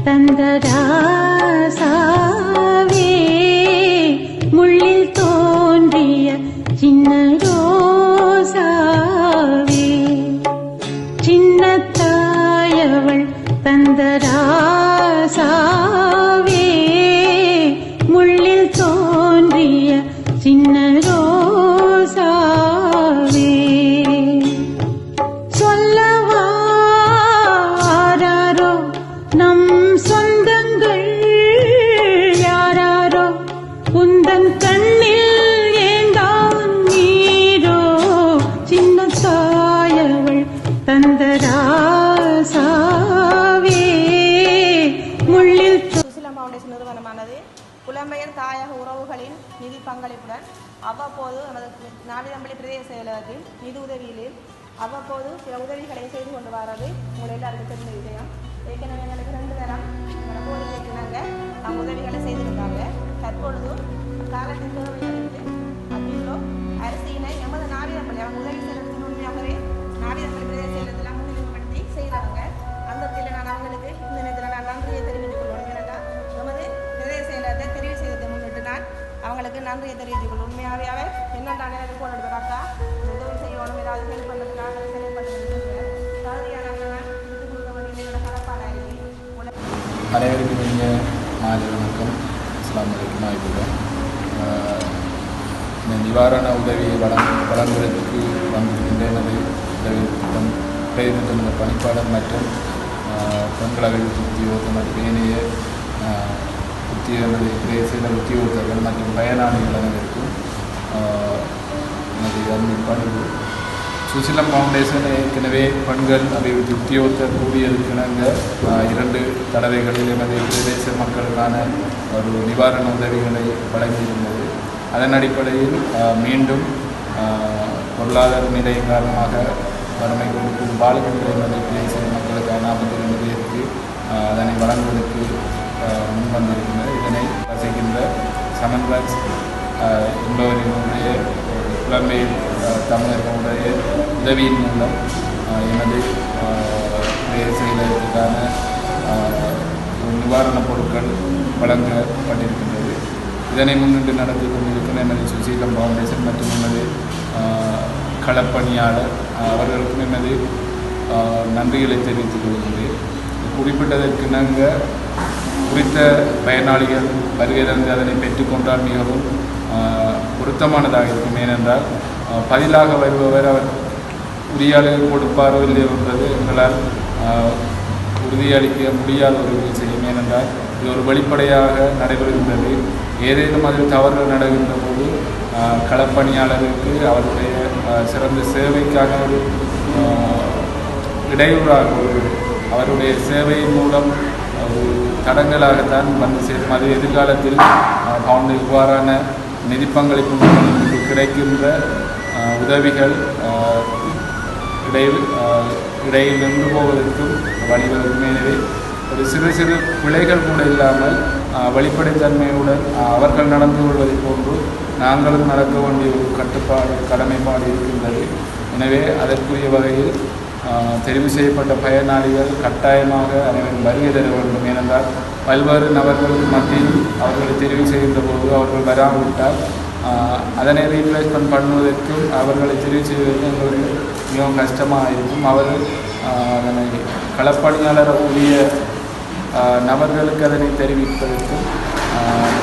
தந்தராசாவே முள்ளில் தோன்றிய சின்ன ரோசாவே சின்னத்தாயவள் தந்தராசாவே முள்ளில் தோன்றிய சின்ன ரோசாவே சொல்லவாரோ நம் சொந்தங்கள் யாரோ உந்தன் கண்ணில் ஏந்தான் நீரோ சின்னத்தாயவள் தந்தராசாவே முள்ளில். சுசிலம் ஃபவுண்டேஷன் நிறுவனமானது புலம்பெயர் தாயக உறவுகளின் நிதி பங்களிப்புடன் அவ்வப்போது நமது நாவிதம்பள்ளி பிரதேச செயலகத்தில் நிதி உதவியில் அவ்வப்போது சில உதவிகளை செய்து கொண்டு வர்றது உங்களை எல்லாருக்கும் தெரிந்த விஷயம். ஏற்கனவே எங்களுக்கு 2 தரம் கோரிக்கைக்கு நாங்கள் அவங்க உதவிகளை செய்திருந்தாங்க. தற்பொழுது காலத்தின் தேவையிலிருந்து 10 கிலோ அரிசியினை எமது நாவிதம்பள்ளி அவங்க உதவி செய்யறதுக்கு உண்மையாகவே நாவிதம்பள்ளி பிரதேச செயலகத்தில் முன்னிலைப்படுத்தி செய்கிறாங்க. அந்த நான் அவங்களுக்கு இந்த நேரத்தில் நான் நன்றியை தெரிவித்துக் கொள்வேன். ஏன்னா நமது பிரதேச செயலகத்தை தெரிவு செய்வதை முன்னிட்டு நான் அவங்களுக்கு நன்றியை தெரிவித்துக் கொள்வேன். உண்மையாகவே என்னென்ன எனக்கு போன எடுக்கிறாக்கா உதவி செய்யணும், ஏதாவது ஹெல்ப் பண்ணுறதுக்காக ஹெல்ப் பண்ணுறது தகுதியான எடுத்து கொடுக்க வேண்டிய என்னோட கடப்பாடாக இருக்கு. அனைவருக்கும் இனிய மாலை வணக்கம். அஸ்ஸலாமு அலைக்கும். ஆய்வுகள் இந்த நிவாரண உதவியை வழங்குவதற்கு வந்திருக்கின்ற எனது உதவி திட்டம் பிரதிநிதித்துவ பணிப்பாளர் மற்றும் பெண்கள் அபிவிருத்தி உத்தியோகத்தர் மற்றும் ஏனைய உத்தியோகத்தர்கள் மற்றும் பயனாளிகள் அனைவருக்கும் எனது அன்பு பணிவு. சுசிலம் ஃபவுண்டேஷன் ஏற்கனவே பெண்கள் அபிவிருத்தி உத்தியோகத்தர் கூடியதற்கிணங்க 2 தடவைகளில் எமது பிரதேச மக்களுக்கான ஒரு நிவாரண உதவிகளை வழங்கியிருந்தது. அதன் அடிப்படையில் மீண்டும் பொருளாதார நிலை காரணமாக வறுமை கொடுக்கும் வாழ்கின்ற எமது பிரதேச மக்களுக்கான 42 பேருக்கு அதனை வழங்குவதற்கு முன்வந்திருக்கின்றது. இதனை வசிக்கின்ற சமன்ராஜ் என்பவரினுடைய புலம்பெயர் தமிழர்களுடைய உதவியின் மூலம் எனது செயலகத்துக்கான நிவாரணப் பொருட்கள் வழங்கப்பட்டிருக்கின்றது. இதனை முன்னிட்டு நடந்து கொண்டிருக்கின்ற எனது சுசீலம் ஃபவுண்டேஷன் மற்றும் எனது களப்பணியாளர் அவர்களுக்கும் எனது நன்றிகளை தெரிவித்துக் கொள்கின்றேன். குறிப்பிட்டதற்கிணங்க குறித்த பயனாளிகள் வருகை தந்து அதனை பெற்றுக்கொண்டால் மிகவும் பொருத்தமானதாக இருக்கும். ஏனென்றால் பதிலாக வருபவர் அவர் உறுதியாளர்கள் கொடுப்பாரோ இல்லை என்பது எங்களால் உறுதியளிக்க முடியாத ஒரு விஷயம். ஏனென்றால் இது ஒரு வெளிப்படையாக நடைபெறுகின்றது. ஏதேனும் அதில் தவறுகள் நடக்கின்ற போது களப்பணியாளருக்கு அவருடைய சிறந்த சேவைக்காக ஒரு இடையூறாக அவருடைய சேவையின் மூலம் ஒரு தடங்களாகத்தான் வந்து சேரும். அது எதிர்காலத்தில் இவ்வாறான நிதி பங்களிப்பு கிடைக்கின்ற உதவிகள் இடையில் நின்று போவதற்கும் வழிவகுக்கும். எனவே ஒரு சிறு சிறு பிழைகள் கூட இல்லாமல் வெளிப்படைத்தன்மையுடன் அவர்கள் நடந்து கொள்வதை போன்று நாங்களும் நடக்க வேண்டிய ஒரு கடமைப்பாடு இருக்கின்றது. எனவே அதற்குரிய வகையில் தெரிவு செய்யப்பட்ட பயனாளிகள் கட்டாயமாக அனைவரும் வருகை தர வேண்டும். ஏனென்றால் பல்வேறு நபர்களுக்கு மத்தியில் அவர்களை தெரிவு செய்கின்ற போது அவர்கள் வராவிட்டால் அதனை ரீப்ளேஸ்மெண்ட் பண்ணுவதற்கும் அவர்களை தெரிவு செய்வதற்கும் எங்களுக்கு மிகவும் கஷ்டமாக இருக்கும். அவர்கள் அதனை களப்பணியாளர் உரிய நபர்களுக்கு அதனை தெரிவிப்பதற்கும்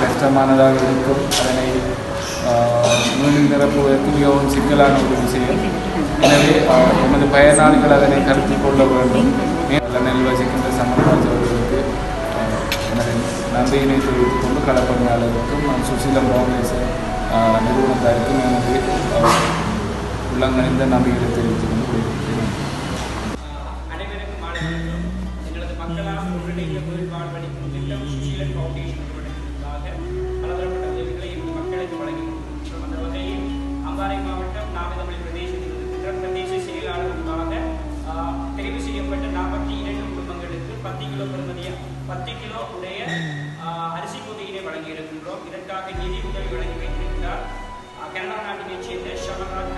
கஷ்டமானதாக இருக்கும். அதனை மீண்டும் நிரப்புவதற்கு மிகவும் சிக்கலான ஒரு விஷயம். எனவே எமது பயனாளிகள் அதனை கருத்தில் கொள்ள வேண்டும். நெல் வசிக்கின்ற சமன்ராஜ் அவர்களுக்கு எனது நன்றியினை தெரிவித்துக் கொண்டு களப்பணியாளருக்கும் சுசீலம் ஃபவுண்டேஷன் நிறுவனத்தாருக்கும் எனது உள்ளங்கணிந்த நம்பிக்கையை தெரிவித்துக் கொண்டு கொள்கிறேன். அனைவருக்கும் எங்களது மக்களால் ஒன்றிணைந்த கோயில் வாழ்வழிக்கும் திட்டம் சுசீலம் ஃபவுண்டேஷன் நிறுவனத்திற்காக பலதரப்பட்ட உதவிகளை எமது மக்களுக்கு வழங்கியிருக்கின்றோம். அந்த வகையில் அம்பாறை மாவட்டம் நாவிதம்பள்ளி பிரதேசத்தில் இருக்கின்ற பிரதேச செயலாளருக்காக தெரிவு செய்யப்பட்ட 42 குடும்பங்களுக்கு 10 கிலோ பெறுமதிய 10 கிலோ உடைய அரிசி பொதியினை வழங்கியிருக்கின்றோம். இதற்காக நிதி உதவி வழங்கி வைத்திருக்கிறார் கனடா நாட்டினைச் சேர்ந்த ஷமராஜ்